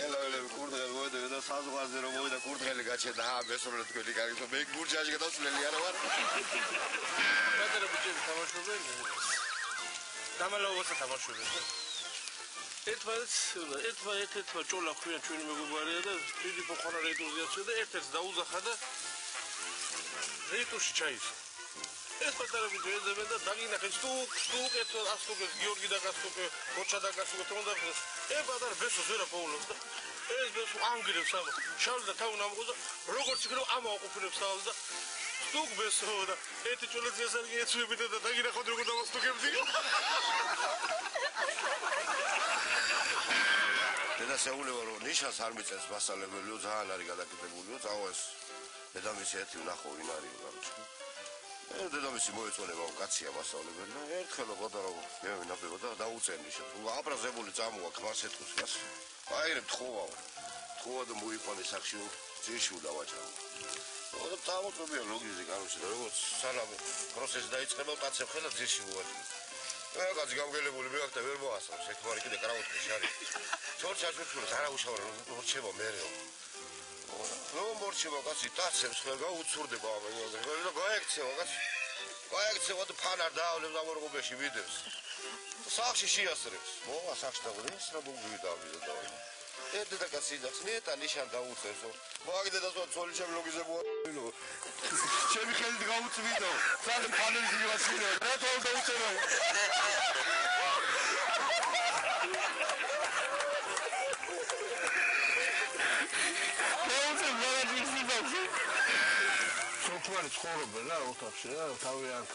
ელოელები კურდღელი მოვიდა და საზღვარზე რომ მოვიდა კურდღელი გაჩენდა მესურველი თქვენი კარგი მე გურჯაჟი გადავსვლელი არა ვარ პატარა ბიჭები თამაშობენ დამალავოცა თამაშობენ ერთმა ჭოლა ხვია ჩვენი მეგობარია და დიდი ფოხანა რეიტურზეა და ერთ-ერთს დაუძახა და რეიტურში ჩაისვა ეს პატარა ბიჭები და დაგინახეს სტუკ ერთო ასტუკეს გიორგი დაგასტუკე მოჩა დაგასტუკე თონდა ეს პატარა ბესოს ვერა პოულობს და ეს ბესო ანგრევს ამა შალ და თავ ნამღო და როგორც იქნება ამა აყოფილებს თავს და სტუკ ბესო და ერთი ჭოლა ზესარგი ეცვებიდა და დაგინახოთ როგორ დავასტუკებდი და შეულევა რომ ნიშანს არ მიწევს მასალებელიო ძალიან არის გადაკეთებულიო წავა ეს დედამისი ერთი ვნახო ვინ არის გამჩი დედამისი მოეწონება კაცია მასალებელი და ერთხელ პატარა მე ნაბება და დაუწენ ნიშანს აპრაზებული წამოა ქმარს ეთქოს მას აირებ თხოვა და მოიყვანე სახში ძეში დავაჭარო და წამოწებია ლოგიზი კაროში და როგორც სალამი პროცესი დაიწყება კაცებ ხელა ძეში მოვაჭრე კაცი გამგელებული მეახტა ვერ მოასწრებს ეთმარი კიდე კრავატკაში არის ჩორჩაჩურჩურს არა უშავრო რომ რჩება მერეო რომ მორჩება კაცი ტაცებს ხელ გაუცურდება და გაექცევა კაცი გაექცევა და ფანარ დაავლებს ამორღობეში ვიდებს სახში შეასწრებს მოვა სახში დავრეს რა მოგივიდა ამის და ერთ და კაცი დახსნიეტა ნიშან დაუწევსო მოაგდე და ცოლი ჩემ ლოგიზე მოავილო ჩემი ხელით გაუწვიდო სად ფანერის მივაცინო რა თქო დაუწევა სოფვარი ცხოვრობენ რა ოთახში რა თავი არ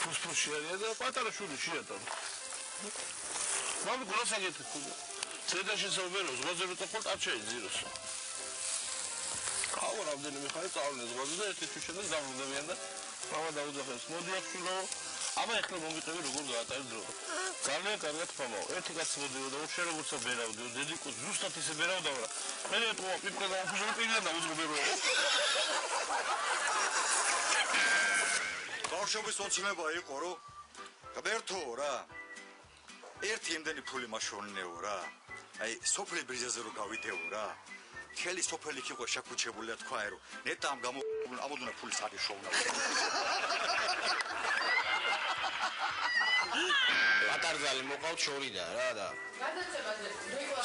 ფუსფუსი არის და პატარა შვილი შეატანა მამი გულასაგეთე ცედაში სოვეროს ზღვაზე რო ტყოლ ტაჩე ზიროს ყავა რამდენიმე ხანი წავლენ ზღვაზე და ერთი თუშენას დამუნდებიან და მამა დაუძახეს მოდი ახშულო აბა ეხლა მომიყევი როგორ გაატარი დრო ძალიან კარგად ფამაო ერთი კაცი მოდიოდა უშე როგორცა ბერავდიო დედიკო ზუსტად ისე ბერავდა რა მე ეტყვა პიპკა და უშო პირიდან დაუძღობერო ბავშვობის ოცნება იყო რომ ღმერთო რა ერთი იმდენი ფული მაშოვნეო რა აი სოფელი ბრიზაზე რო გავიდეო რა მთელი სოფელი იყო შაქუჩებული და თქვა რომ ნეტა ამ ამოდუნა ფულის არის შოვნა ლატარზალი მოყავთ შორიდან რა და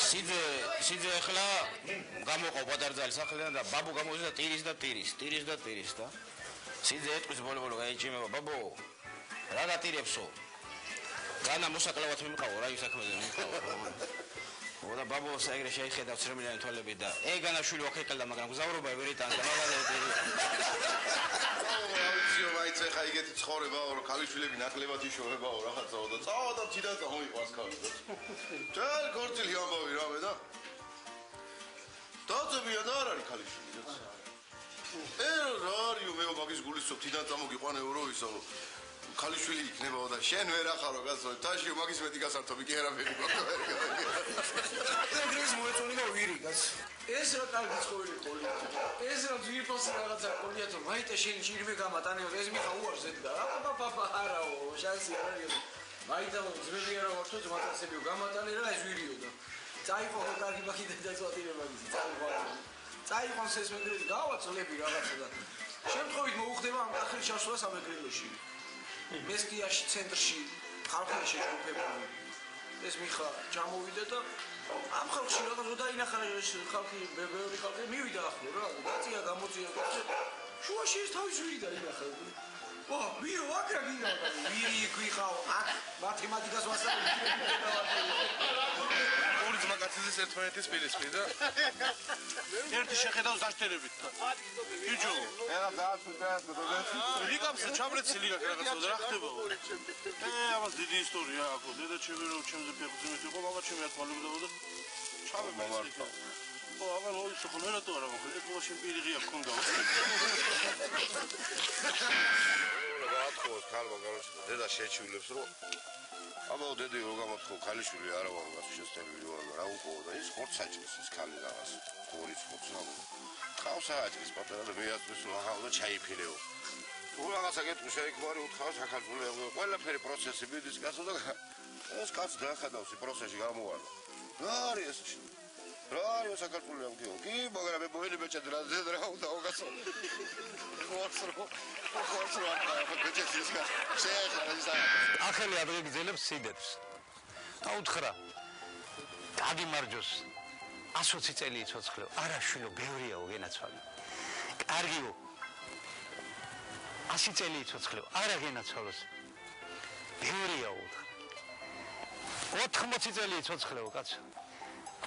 სიძე ახლა გამოყავ პატარძალი სახლიდან და ბაბუ გამოვიდა ტირის და სიძე ეტყვის ბოლო გაიჭიმება ბაბო რა დატირებსო განა მოსაკლავად მიმყავო რა ისაქმეზე მიმყავო და ბაბო საიგრე შეიხედა ცრემლიანი თვალები და ეგანა შვილი ვახეკალდა მაგრამ გზავრობა ვერ იტანდა აუციო მაიცე ხა იგეთი ცხოვრებაო რომ ქალიშვილები ნაკლებად იშოვებაო რაღაცაო და წავა და თიდან წამოიყვანს ქალი ჯერ გორწილი ამბავი რამე და დაძებიან არ არის ქალიშვილი რაიო მე მაგის გულისწვევ თიდან წამოგიყვანეო რო ისო ქალიშვილი იქნებაო და შენ ვერ ახარო გასო თაშიო მაგის მეტი გასართობი კი არაფერი ეგრეს მოეწონება ვირი გას ეს რა კარგი ცხოვრი ყოლია ეს რა ძირფასი რაღაცა ყოლია თუ მაიტე შენ ჭირვე გამატანეო ეს მიხა უარზე და აბა არაო შანსი არ არის მაიტა ძმები არა ვარ თუ ძმათასებიო გამატანე რა ეს ვირიო და წაიყო კარგი მაგიდა დაწვატირება მის წაიყონს ეს მეგრელი გავაცლები რაღაცა და შემთხვევით მოუხდება ამ კახის ჩასვლა სამეგრელოში მესკიაში ცენტრში ხალხი შეჯგუფებული ეს მიხა ჩამოვიდა და ამ ხალხში რაღაც დაინახა ხალხი ბევრი ხალხი მივიდა ახლა რა დაწია გამოწია შუაში ეს თავის ვირი დაინახა ვა მიო აკრა გინდა ვირი ქვიხავ აქ მათემატიკას ვასწავლე ორი ძმაკაცის ერთმანეთის პირისპირ და ერთი შეხედავს დაშტერებით ბიჭო ეხლა დაასრულეთ ლიგამსა ჩამრეცილი რაღაცა და რა ხდება ამას დიდი ისტორია აქვს დედა ჩემი რო ჩემზე ფეხბურთის იყო მამა ჩემი ათვალებდა ჩამემართა აბა მოიცო ხო რა თქმა უნდა ეს მაშინ პირიღია გქონდა გაათხოვოს ქალმა გაროში და დედა შეჩივლებს რომ აბა დედი რო გამოთხოვ ქალიშვილი არა ვარ მას შეესწავლილი ვარ რა უყო და ის ხორცაჭრის ის ქალი რაღაც გორის ხორცნა ხავს აჭრის პატარა და მეაწვის აღავ და ჩაიფილეო თუ რაღაცა გეტყვი შეიქმარი უთხავს ახალგული ყველაფერი პროცესი მიდის გასო და ეს კაც დახედავს პროცესში გამოვალო. რა არის ეს? რა არის საქართველოს ამკიო? კი, მაგრამ მე მოელი მეჭედი რა უნდა ოგასო. ხორცრო არ ბეჭედი ის კაც. შეეხლა ახალი ადრე გძელებს სიდებს. დაუთხრა. დაგიმარჯოს. 120 წელი იცოცხლეო. არა შვილო, ბევრიაო გენაცვალე. კარგიო. 100 წელი იცოცხლეო. არა გენაცვალოს. ბევრიაო. 80 წელი იცოცხლეო, კაცო.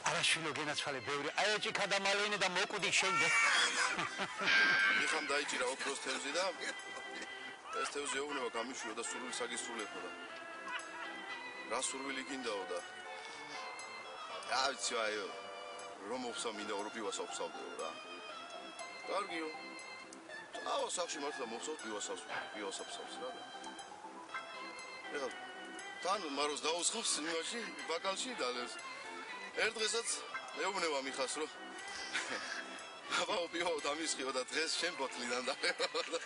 არა შვილო, გენაცვალე ბევრი. აი ეჭიქა და მალვინე და მოკვდი შენგე. მიხამ დაიჭირა ოქროს თევზი და ეს თევზი ეუბნება გამიშვილო და სურვილს აგისრულებო და რა სურვილი გინდაო და რა ვიცი აიო რომ ოფსამინდა ორი პივას ოფსავდეო რა კარგიო აუ სახში მართლა მოფსავ პივას ოფსავს რა ეხლა თან მაროს დაუსხობს იმაში ბაკალში დალევს ერთ დღესაც ეუბნება მიხას რომ აბაო პიო დამისხიო და დღეს შენ ბოთლიდან დალევო